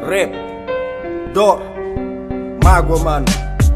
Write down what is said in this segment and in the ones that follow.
Rap, dor, mágoa, mano.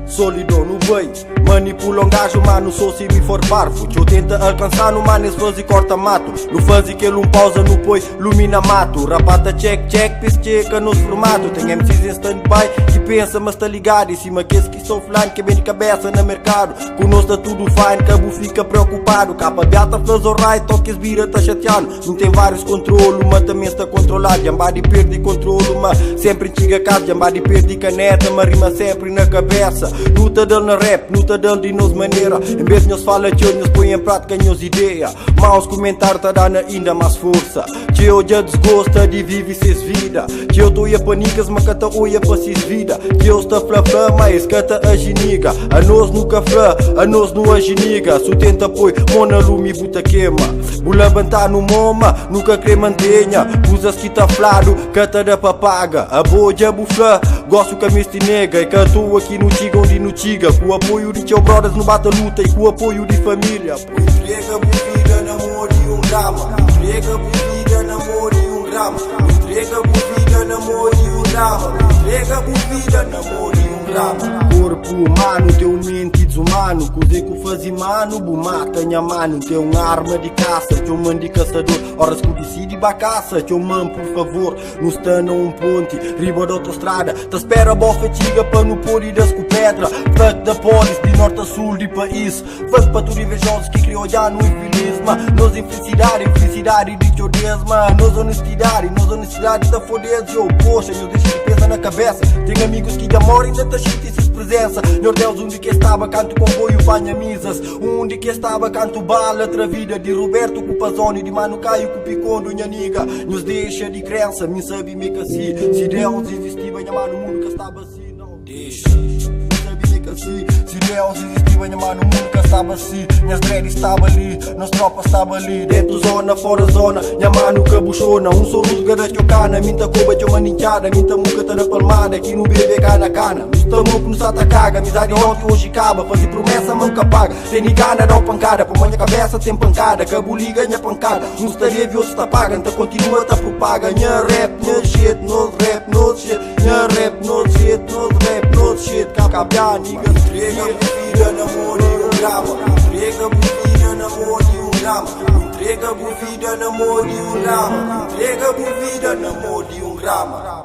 Solidão no bem, manipula um gajo, mano, sou se me for parvo. Que eu tenta alcançar no mano, esse faz e corta mato. No faz e que ele pausa, no põe, lumina mato. Rapata check, pis checa nos formato. Tem MCs em stand-by, que pensa, mas tá ligado. Em cima que esse que sou offline, que é bem de cabeça no mercado. Conosco tá tudo fine, cabo fica preocupado. Capa beata faz alright, toques vira tá chateado. Não tem vários controlos, mas também está controlado. Jambadi perde controle, mas sempre enxiga casa. Jambadi perde caneta, mas rima sempre na cabeça. Luta dele na rap, luta dele de nos maneira. Em vez de nos fala que nos põe em prática nos ideia. Maus comentários tá dando ainda mais força. Que eu já desgosta de viver ses vida. Que eu tô a panicas, mas cata oia para ses vida. Que eu estou flafla, mas cata a geniga. A nós nunca fla, a nós não a geniga. Se tenta põe, mona lumi buta queima. Bula bantar no moma, nunca crê mantenha. Usas que tá flado, cata da papaga. A boja bufla, gosto que a miste nega. E canto aqui no tiga onde no tiga. Com o apoio de teu brothers no bata luta. E com o apoio de família. Entrega por vida, namoro e um drama. Entrega por vida, namoro e um drama. Entrega por vida, namoro e um drama. Entrega por vida, namoro e um drama. Corpo humano, teu mente desumano. Cozer que fazia mano, bu mata minha mano. Teu arma de caça, teu man de caçador. Horas que decide bacaça, teu man por favor. Nos tana um ponte, riba da autostrada. Te espera boa fatiga para no pôr e das com pedra. Fuck da polis, de norte a sul de país. Fuck para tudo invejosos que criou já no infeliz. Nos infelicidade de teu Deus, nos honestidade da fodeza. Eu, poxa, eu deixo de pensar na cabeça. Tenho amigos que já morrem da tua shit e presença. Meu Deus, onde que estava canto comboio banha misas. Onde que estava canto bala outra vida. De Roberto com Pazoni, de Mano Caio com Picondo, minha niga. Nos deixa de crença, me sabe me que assim. Se Deus existia, minha mano, o mundo que estava assim. Não deixa, me sabe me que assim. Se Deus existia, minha mano, o mundo que estava assim. Minhas dreads estava ali, nas tropas estava ali. Dentro zona, fora zona, minha mano cabuchona. Um sorriso gadas que eu cana, minta coba que eu maninchada. Minta muca tá na palmada, aqui no bebê cana cana. Estamos que nos atacaga, amizade ontem hoje acaba. Fazer promessa, manca paga. Tem gana, dá pancada, por minha cabeça tem pancada. Cabuli ganha pancada, uns tá leve, outros tá paga. Então continua, tá propaga. Nha rap, nha shit, nos rap, nos shit. Nha rap, nos shit, nos rap, nos shit. Cabia, nigga, entrega por vida, namoro e um drama. Entrega por vida, namoro e um drama. Entrega por vida, namoro e um drama. Entrega por vida, namoro e um drama.